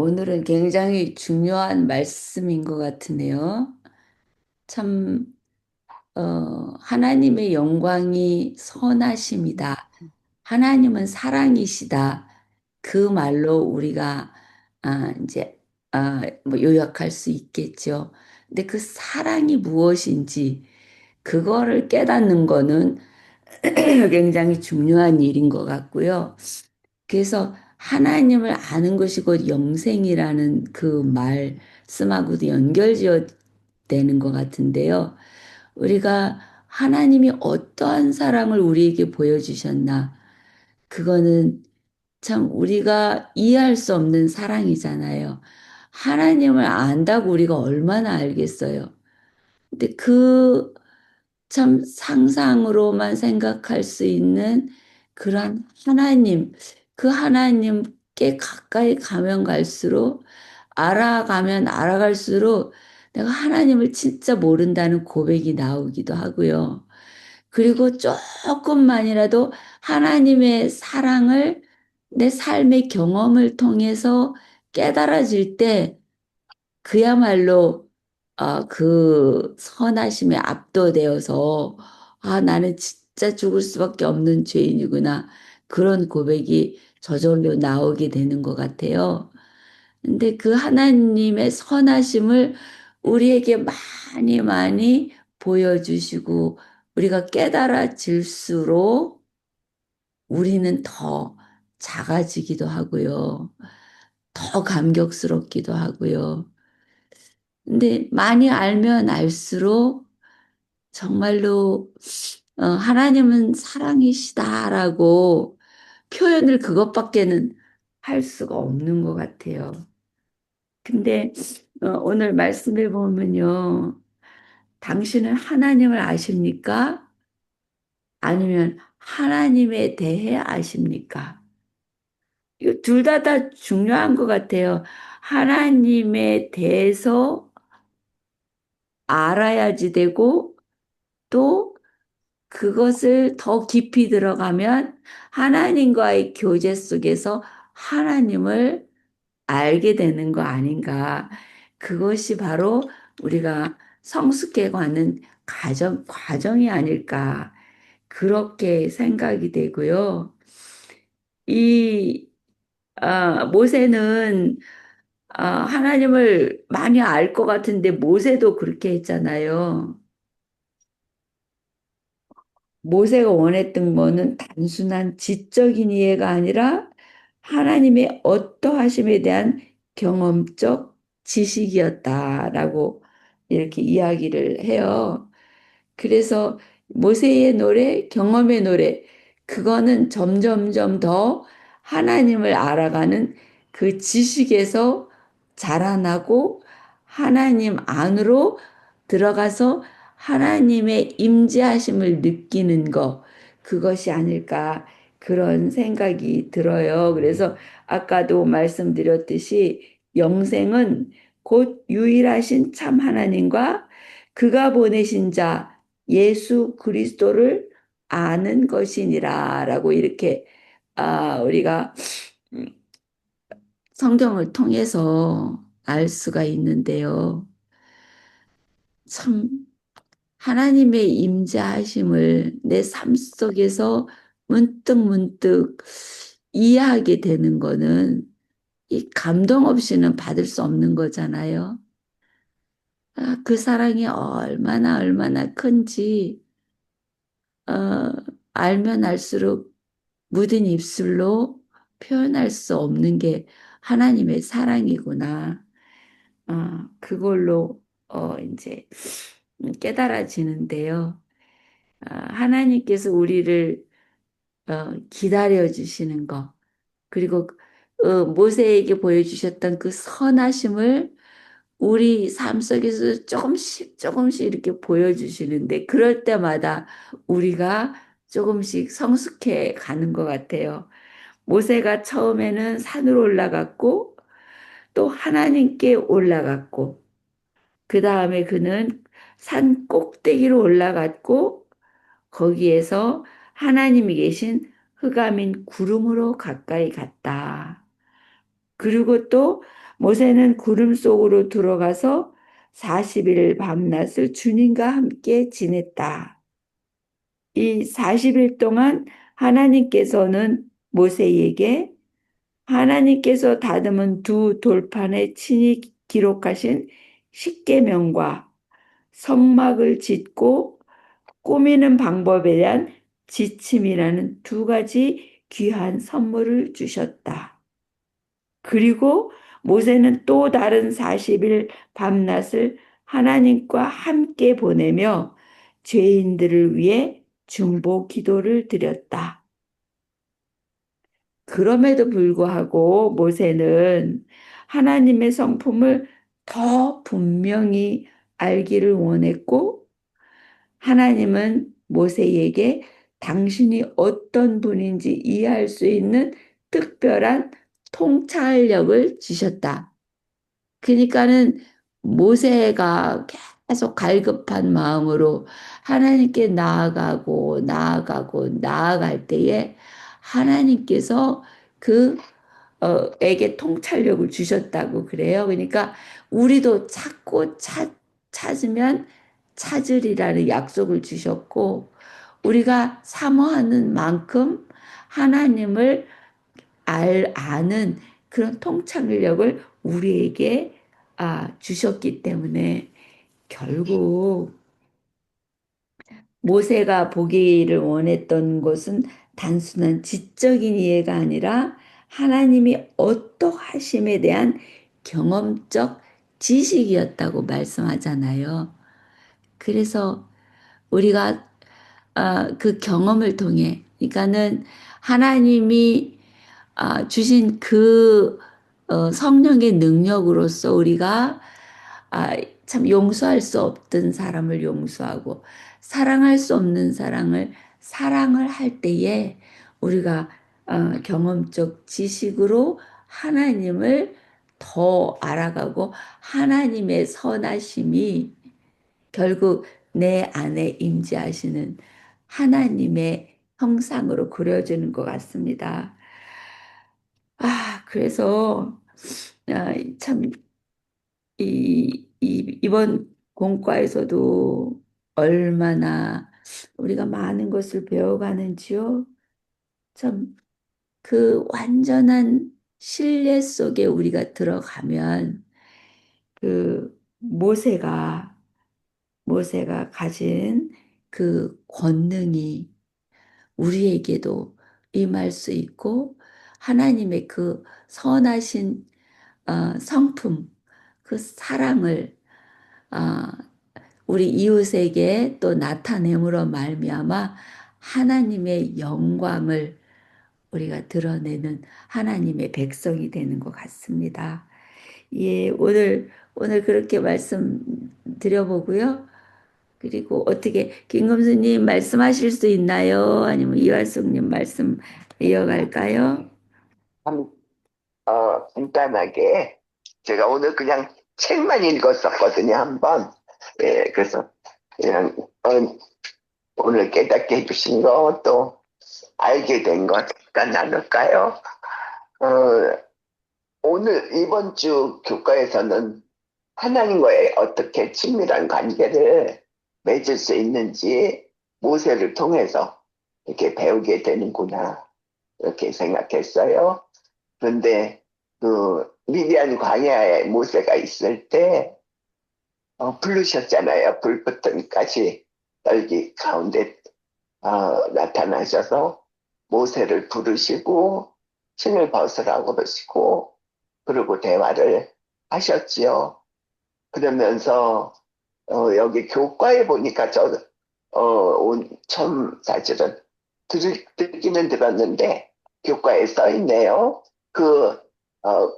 오늘은 굉장히 중요한 말씀인 것 같으네요. 참, 하나님의 영광이 선하심이다. 하나님은 사랑이시다. 그 말로 우리가, 이제, 뭐 요약할 수 있겠죠. 근데 그 사랑이 무엇인지, 그거를 깨닫는 거는 굉장히 중요한 일인 것 같고요. 그래서 하나님을 아는 것이 곧 영생이라는 그 말씀하고도 연결지어 되는 것 같은데요. 우리가 하나님이 어떠한 사랑을 우리에게 보여주셨나? 그거는 참 우리가 이해할 수 없는 사랑이잖아요. 하나님을 안다고 우리가 얼마나 알겠어요. 근데 그 참 상상으로만 생각할 수 있는 그런 하나님, 그 하나님께 가까이 가면 갈수록 알아가면 알아갈수록 내가 하나님을 진짜 모른다는 고백이 나오기도 하고요. 그리고 조금만이라도 하나님의 사랑을 내 삶의 경험을 통해서 깨달아질 때 그야말로 그 선하심에 압도되어서 나는 진짜 죽을 수밖에 없는 죄인이구나. 그런 고백이 저절로 나오게 되는 것 같아요. 근데 그 하나님의 선하심을 우리에게 많이 많이 보여주시고 우리가 깨달아질수록 우리는 더 작아지기도 하고요. 더 감격스럽기도 하고요. 근데 많이 알면 알수록 정말로 하나님은 사랑이시다라고 표현을 그것밖에는 할 수가 없는 것 같아요. 근데 오늘 말씀해 보면요. 당신은 하나님을 아십니까? 아니면 하나님에 대해 아십니까? 이거 둘 다 중요한 것 같아요. 하나님에 대해서 알아야지 되고 또 그것을 더 깊이 들어가면 하나님과의 교제 속에서 하나님을 알게 되는 거 아닌가. 그것이 바로 우리가 성숙해 가는 과정이 아닐까. 그렇게 생각이 되고요. 이, 모세는, 하나님을 많이 알 것 같은데 모세도 그렇게 했잖아요. 모세가 원했던 거는 단순한 지적인 이해가 아니라 하나님의 어떠하심에 대한 경험적 지식이었다라고 이렇게 이야기를 해요. 그래서 모세의 노래, 경험의 노래, 그거는 점점점 더 하나님을 알아가는 그 지식에서 자라나고 하나님 안으로 들어가서 하나님의 임재하심을 느끼는 것, 그것이 아닐까 그런 생각이 들어요. 그래서 아까도 말씀드렸듯이 영생은 곧 유일하신 참 하나님과 그가 보내신 자 예수 그리스도를 아는 것이니라라고 이렇게 우리가 음, 성경을 통해서 알 수가 있는데요. 참 하나님의 임재하심을 내 삶 속에서 문득문득 이해하게 되는 거는 이 감동 없이는 받을 수 없는 거잖아요. 그 사랑이 얼마나 큰지 어, 알면 알수록 묻은 입술로 표현할 수 없는 게 하나님의 사랑이구나. 그걸로 이제 깨달아지는데요. 하나님께서 우리를 기다려 주시는 거, 그리고 모세에게 보여주셨던 그 선하심을 우리 삶 속에서 조금씩 이렇게 보여주시는데, 그럴 때마다 우리가 조금씩 성숙해 가는 것 같아요. 모세가 처음에는 산으로 올라갔고, 또 하나님께 올라갔고, 그 다음에 그는 산 꼭대기로 올라갔고, 거기에서 하나님이 계신 흑암인 구름으로 가까이 갔다. 그리고 또 모세는 구름 속으로 들어가서 40일 밤낮을 주님과 함께 지냈다. 이 40일 동안 하나님께서는 모세에게 하나님께서 다듬은 두 돌판에 친히 기록하신 십계명과 성막을 짓고 꾸미는 방법에 대한 지침이라는 두 가지 귀한 선물을 주셨다. 그리고 모세는 또 다른 40일 밤낮을 하나님과 함께 보내며 죄인들을 위해 중보 기도를 드렸다. 그럼에도 불구하고 모세는 하나님의 성품을 더 분명히 알기를 원했고, 하나님은 모세에게 당신이 어떤 분인지 이해할 수 있는 특별한 통찰력을 주셨다. 그러니까는 모세가 계속 갈급한 마음으로 하나님께 나아갈 때에 하나님께서 그 에게 통찰력을 주셨다고 그래요. 그러니까 우리도 찾으면 찾으리라는 약속을 주셨고, 우리가 사모하는 만큼 하나님을 아는 그런 통찰력을 우리에게 주셨기 때문에 결국 모세가 보기를 원했던 것은 단순한 지적인 이해가 아니라 하나님이 어떠하심에 대한 경험적 지식이었다고 말씀하잖아요. 그래서 우리가 그 경험을 통해, 그러니까는 하나님이 주신 그 성령의 능력으로서 우리가 참 용서할 수 없던 사람을 용서하고 사랑할 수 없는 사랑을 사랑을 할 때에 우리가 경험적 지식으로 하나님을 더 알아가고 하나님의 선하심이 결국 내 안에 임재하시는 하나님의 형상으로 그려지는 것 같습니다. 그래서 참 이번 공과에서도 얼마나 우리가 많은 것을 배워가는지요. 참 그 완전한 신뢰 속에 우리가 들어가면 그 모세가 가진 그 권능이 우리에게도 임할 수 있고, 하나님의 그 선하신 성품, 그 사랑을 우리 이웃에게 또 나타냄으로 말미암아 하나님의 영광을 우리가 드러내는 하나님의 백성이 되는 것 같습니다. 예, 오늘 그렇게 말씀드려보고요. 그리고 어떻게 김금수님 말씀하실 수 있나요? 아니면 이완숙님 말씀 이어갈까요? 참, 간단하게 제가 오늘 그냥 책만 읽었었거든요, 한번. 예, 그래서 그냥 오늘 깨닫게 해주신 거 또 알게 된 거 잠깐 나눌까요? 어, 오늘 이번 주 교과에서는 하나님과의 어떻게 친밀한 관계를 맺을 수 있는지 모세를 통해서 이렇게 배우게 되는구나, 이렇게 생각했어요. 그런데 그 미디안 광야에 모세가 있을 때 부르셨잖아요. 불붙은 가시 떨기 가운데 나타나셔서 모세를 부르시고 신을 벗으라고 그러시고, 그리고 대화를 하셨지요. 그러면서 여기 교과에 보니까 처음 사실은 듣기는 들었는데 교과에 써 있네요. 어,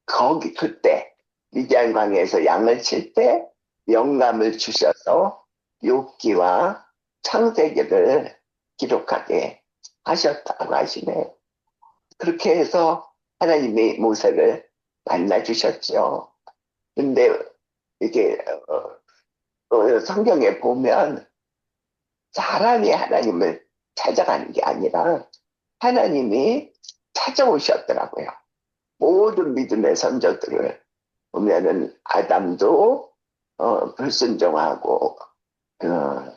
거기 그때 미디안 광야에서 양을 칠 때 영감을 주셔서 욥기와 창세기를 기록하게 하셨다고 하시네. 그렇게 해서 하나님이 모세를 만나 주셨죠. 근데 이게 성경에 보면 사람이 하나님을 찾아가는 게 아니라 하나님이 찾아오셨더라고요. 모든 믿음의 선조들을 보면은 아담도 불순종하고 그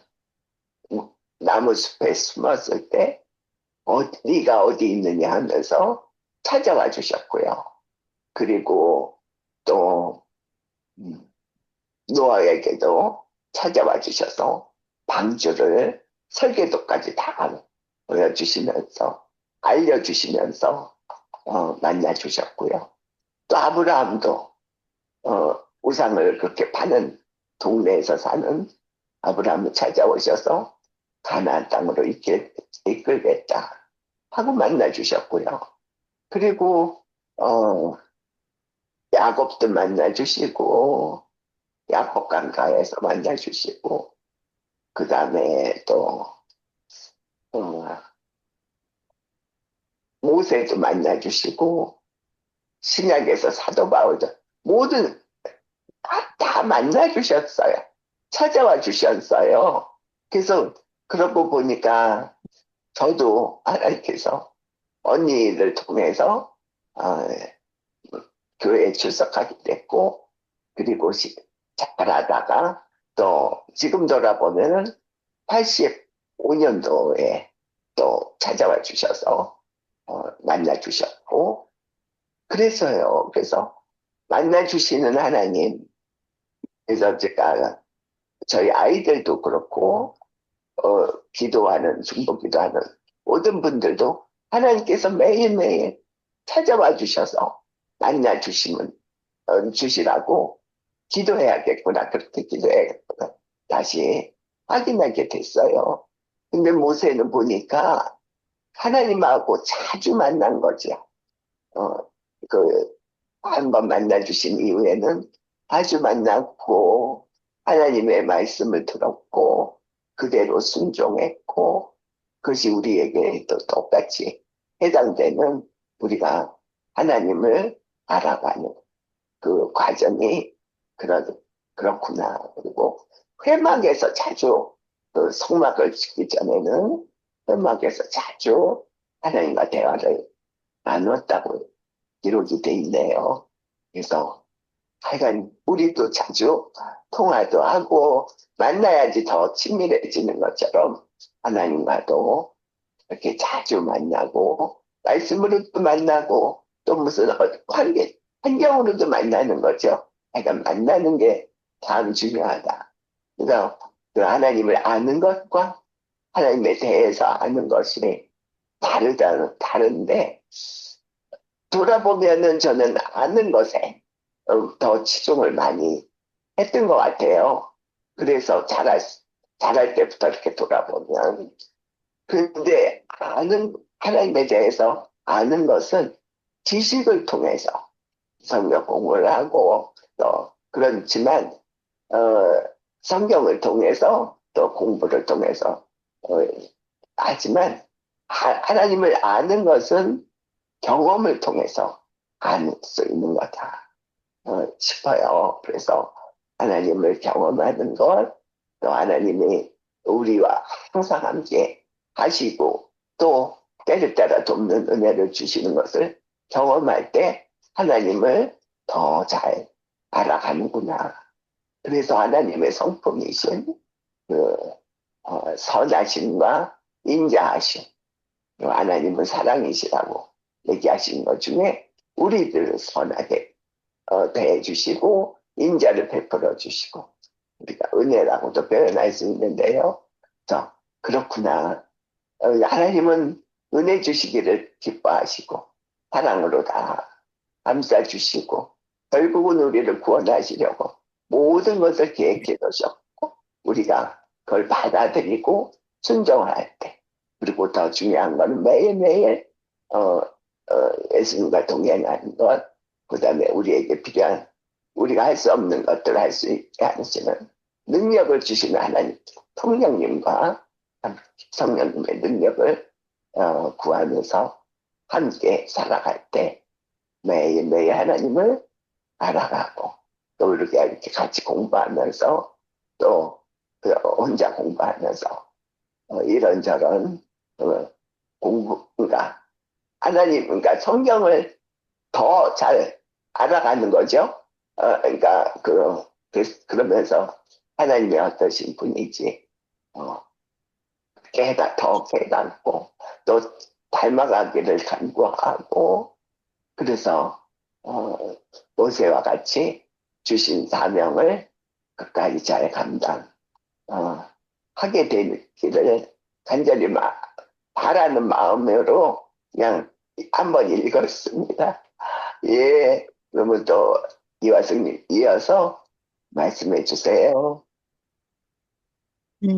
나무 숲에 숨었을 때 네가 어디 있느냐 하면서 찾아와 주셨고요. 그리고 또 음, 노아에게도 찾아와 주셔서 방주를 설계도까지 다 보여주시면서 알려주시면서 만나 주셨고요. 또 아브라함도 우상을 그렇게 파는 동네에서 사는 아브라함을 찾아오셔서 가나안 땅으로 이끌겠다 하고 만나 주셨고요. 그리고 야곱도 만나 주시고 야곱 강가에서 만나 주시고 그 다음에 또 어, 모세도 만나 주시고 신약에서 사도 바울도 모든 다 만나 주셨어요. 찾아와 주셨어요. 그래서 그러고 보니까 저도 하나님께서 언니를 통해서 교회에 출석하게 됐고 그리고 잘하다가 또 지금 돌아보면은 85년도에 또 찾아와 주셔서 만나 주셨고 그래서요. 그래서 만나 주시는 하나님 그래서 제가 저희 아이들도 그렇고 기도하는 중보 기도하는 모든 분들도 하나님께서 매일매일 찾아와 주셔서 만나 주시라고 기도해야겠구나 그렇게 기도해야겠구나 다시 확인하게 됐어요. 근데 모세는 보니까 하나님하고 자주 만난 거죠. 어, 그 한 번 만나 주신 이후에는 자주 만났고 하나님의 말씀을 들었고 그대로 순종했고 그것이 우리에게 또 똑같이 해당되는 우리가 하나님을 알아가는 그 과정이 그렇구나. 그리고 회막에서 자주 그 성막을 짓기 전에는 회막에서 자주 하나님과 대화를 나눴다고 기록이 돼 있네요. 그래서 하여간 우리도 자주 통화도 하고 만나야지 더 친밀해지는 것처럼 하나님과도 이렇게 자주 만나고 말씀으로도 만나고 또 무슨 환경으로도 만나는 거죠. 하여간 만나는 게 참 중요하다. 그래서 그 하나님을 아는 것과 하나님에 대해서 아는 것이 다른데 돌아보면은 저는 아는 것에 더 치중을 많이 했던 것 같아요. 그래서 잘할 때부터 이렇게 돌아보면. 근데 하나님에 대해서 아는 것은 지식을 통해서 성경 공부를 하고 또 그렇지만, 성경을 통해서 또 공부를 통해서, 하지만 하나님을 아는 것은 경험을 통해서 알 수 있는 거다 싶어요. 그래서 하나님을 경험하는 것, 또 하나님이 우리와 항상 함께 하시고 또 때를 따라 돕는 은혜를 주시는 것을 경험할 때 하나님을 더 잘 알아가는구나. 그래서 하나님의 성품이신 그 선하심과 인자하심, 하나님은 사랑이시라고 얘기하신 것 중에 우리들을 선하게 대해주시고 인자를 베풀어 주시고 우리가 은혜라고도 표현할 수 있는데요. 그렇구나. 하나님은 은혜 주시기를 기뻐하시고 사랑으로 다 감싸주시고 결국은 우리를 구원하시려고 모든 것을 계획해 두셨고 우리가 그걸 받아들이고 순종할 때 그리고 더 중요한 건 매일매일 예수님과 동행하는 것, 그 다음에 우리에게 필요한 우리가 할 수 없는 것들을 할 수 있게 하시는 능력을 주시는 하나님, 성령님과 성령님의 능력을 구하면서 함께 살아갈 때 매일매일 하나님을 알아가고 또 이렇게 같이 공부하면서 또 혼자 공부하면서 이런저런 공부가 하나님, 그러니까 성경을 더 잘 알아가는 거죠. 그러니까 그러면서 하나님이 어떠신 분이지, 어, 더 깨닫고 또 닮아가기를 간구하고, 그래서 어, 모세와 같이 주신 사명을 끝까지 잘 감당 어, 하게 되기를 간절히 바라는 마음으로 그냥 한번 읽었습니다. 예, 그러면 또 이화승님 이어서 말씀해 주세요. 네,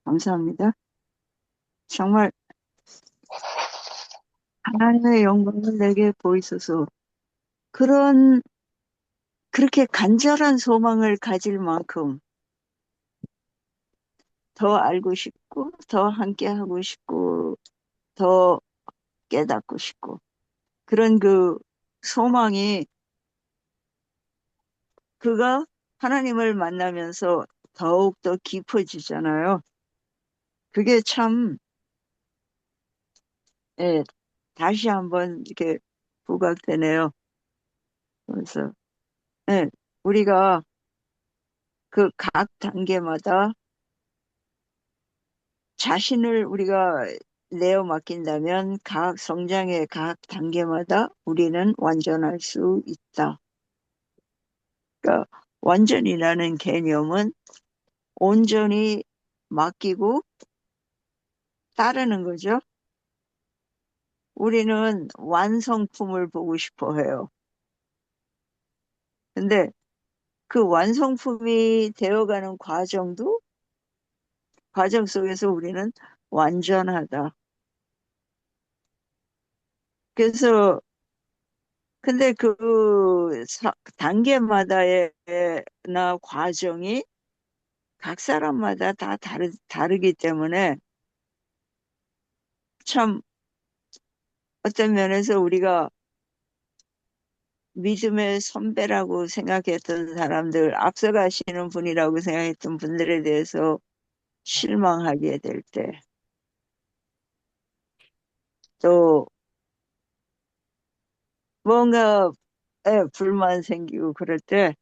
감사합니다. 정말 하나님의 영광을 내게 보이소서. 그렇게 간절한 소망을 가질 만큼 더 알고 싶고, 더 함께 하고 싶고, 더 깨닫고 싶고, 그런 그 소망이 그가 하나님을 만나면서 더욱더 깊어지잖아요. 그게 참, 예, 다시 한번 이렇게 부각되네요. 그래서, 예, 우리가 그 각 단계마다 자신을 우리가 내어 맡긴다면 각 성장의 각 단계마다 우리는 완전할 수 있다. 그러니까 완전이라는 개념은 온전히 맡기고 따르는 거죠. 우리는 완성품을 보고 싶어 해요. 근데 그 완성품이 되어가는 과정 속에서 우리는 완전하다. 그래서 근데 단계마다의 나 과정이 각 사람마다 다 다르기 때문에 참 어떤 면에서 우리가 믿음의 선배라고 생각했던 사람들, 앞서가시는 분이라고 생각했던 분들에 대해서 실망하게 될 때, 또 뭔가 불만 생기고 그럴 때,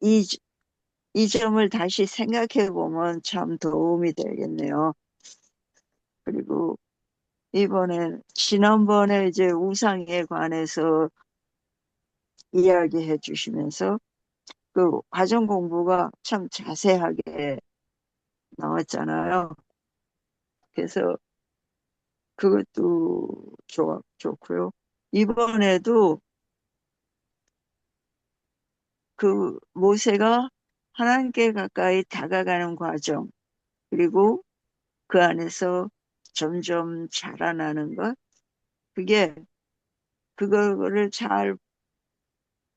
이, 이 점을 다시 생각해 보면 참 도움이 되겠네요. 그리고 지난번에 이제 우상에 관해서 이야기해 주시면서 그 과정 공부가 참 자세하게 나왔잖아요. 그래서 그것도 좋고요. 이번에도 그 모세가 하나님께 가까이 다가가는 과정, 그리고 그 안에서 점점 자라나는 것, 그게 그거를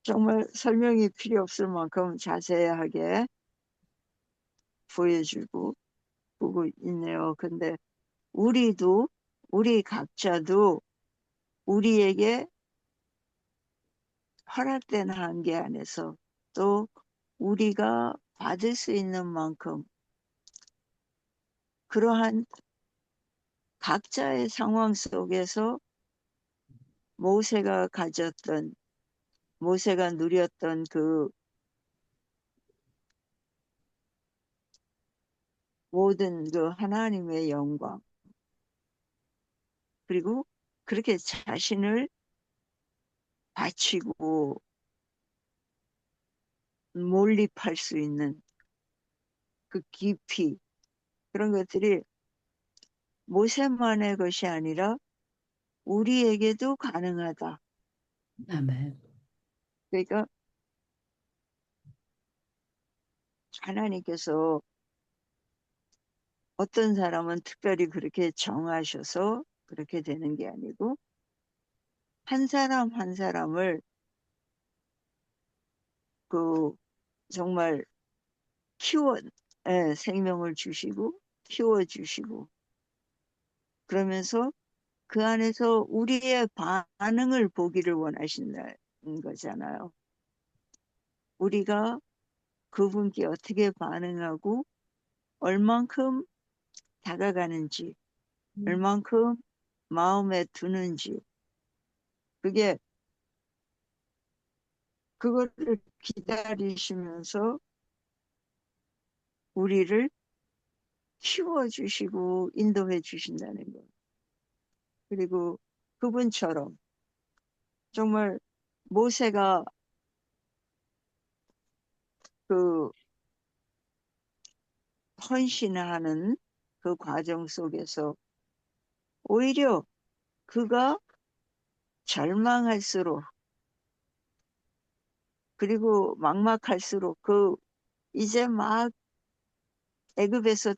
정말 설명이 필요 없을 만큼 자세하게 보여주고 보고 있네요. 근데 우리 각자도 우리에게 허락된 한계 안에서 또 우리가 받을 수 있는 만큼 그러한 각자의 상황 속에서 모세가 모세가 누렸던 그 모든 그 하나님의 영광, 그리고 그렇게 자신을 바치고 몰입할 수 있는 그 깊이, 그런 것들이 모세만의 것이 아니라 우리에게도 가능하다. 아멘. 그러니까 하나님께서 어떤 사람은 특별히 그렇게 정하셔서 그렇게 되는 게 아니고 한 사람 한 사람을 그 정말 키워 생명을 주시고 키워 주시고 그러면서 그 안에서 우리의 반응을 보기를 원하신다는 거잖아요. 우리가 그분께 어떻게 반응하고 얼만큼 다가가는지, 얼만큼 마음에 두는지, 그게 그거를 기다리시면서 우리를 키워주시고 인도해 주신다는 거. 그리고 그분처럼 정말 모세가 그 헌신하는 그 과정 속에서 오히려 그가 절망할수록 그리고 막막할수록 그 이제 막 애굽에서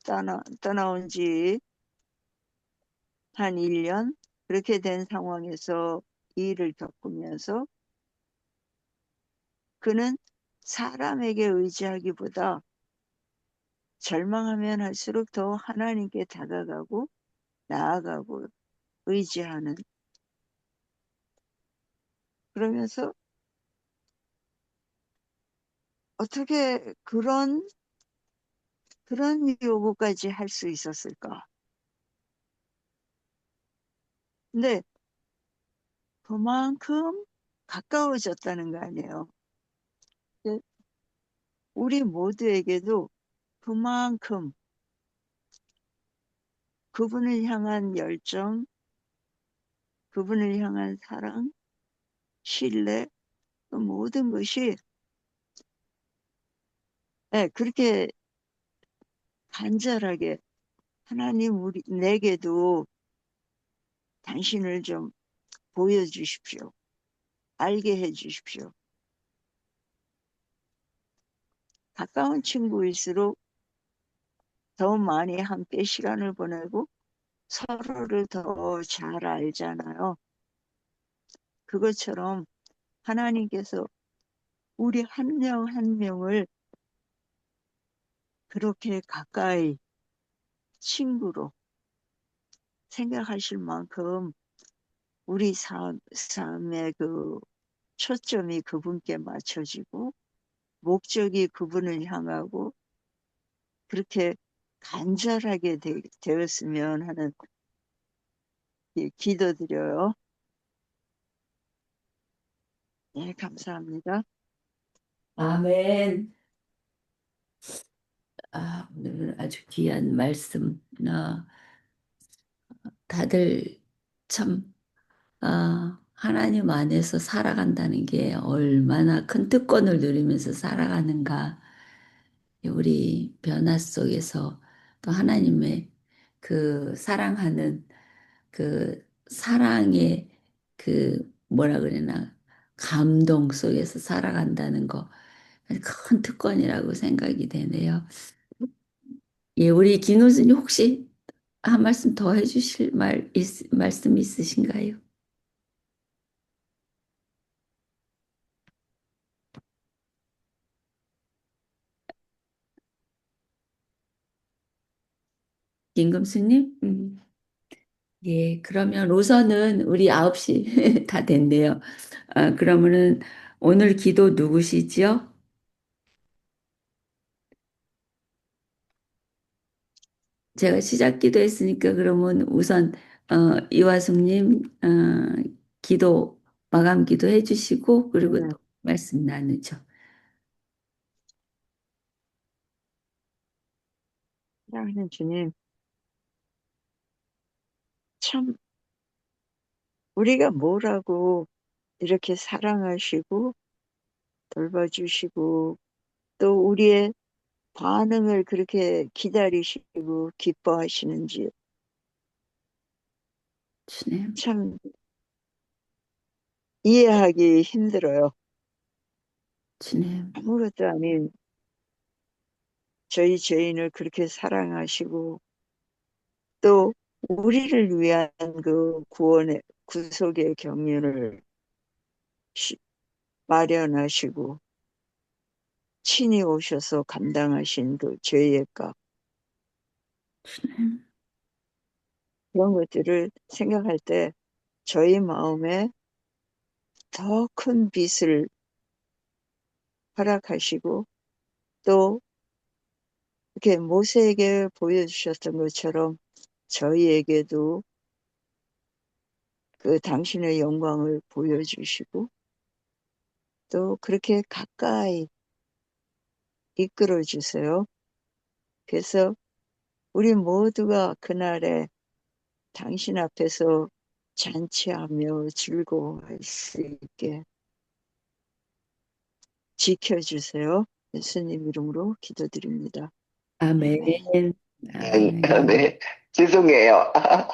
떠나온 지 한 1년 그렇게 된 상황에서 이 일을 겪으면서 그는 사람에게 의지하기보다 절망하면 할수록 더 하나님께 다가가고 나아가고 의지하는 그러면서 어떻게 그런 요구까지 할 수 있었을까? 근데 그만큼 가까워졌다는 거 아니에요. 근데 우리 모두에게도 그만큼 그분을 향한 열정, 그분을 향한 사랑, 신뢰, 그 모든 것이 그렇게 간절하게 하나님 내게도 당신을 좀 보여주십시오. 알게 해주십시오. 가까운 친구일수록 더 많이 함께 시간을 보내고 서로를 더 잘 알잖아요. 그것처럼 하나님께서 우리 한 명 한 명을 그렇게 가까이 친구로 생각하실 만큼 우리 삶의 그 초점이 그분께 맞춰지고 목적이 그분을 향하고 그렇게 간절하게 되었으면 하는 기도드려요. 네, 감사합니다. 아멘. 오늘은 아주 귀한 말씀. 다들 참, 하나님 안에서 살아간다는 게 얼마나 큰 특권을 누리면서 살아가는가. 우리 변화 속에서 또 하나님의 그 사랑하는 그 사랑의 그 뭐라 그러나 감동 속에서 살아간다는 거 큰 특권이라고 생각이 되네요. 예, 우리 김호수님 혹시 한 말씀 더 해주실 말씀 있으신가요? 김금수님? 예, 그러면 우선은 우리 9시 다 됐네요. 그러면은 오늘 기도 누구시지요? 제가 시작 기도했으니까 그러면 우선 이화숙님 기도 마감 기도 해주시고 그리고 네, 또 말씀 나누죠. 사랑하는 주님, 참 우리가 뭐라고 이렇게 사랑하시고 돌봐주시고 또 우리의 반응을 그렇게 기다리시고 기뻐하시는지 주님, 참 이해하기 힘들어요. 주님, 아무것도 아닌 저희 죄인을 그렇게 사랑하시고 또 우리를 위한 그 구원의 구속의 경륜을 시- 마련하시고 친히 오셔서 감당하신 그 죄의 값 주님, 그런 것들을 생각할 때 저희 마음에 더 큰 빚을 허락하시고 또 이렇게 모세에게 보여주셨던 것처럼 저희에게도 그 당신의 영광을 보여주시고 또 그렇게 가까이 이끌어 주세요. 그래서 우리 모두가 그날에 당신 앞에서 잔치하며 즐거워할 수 있게 지켜주세요. 예수님 이름으로 기도드립니다. 아멘. 아멘. 아멘. 네, 죄송해요.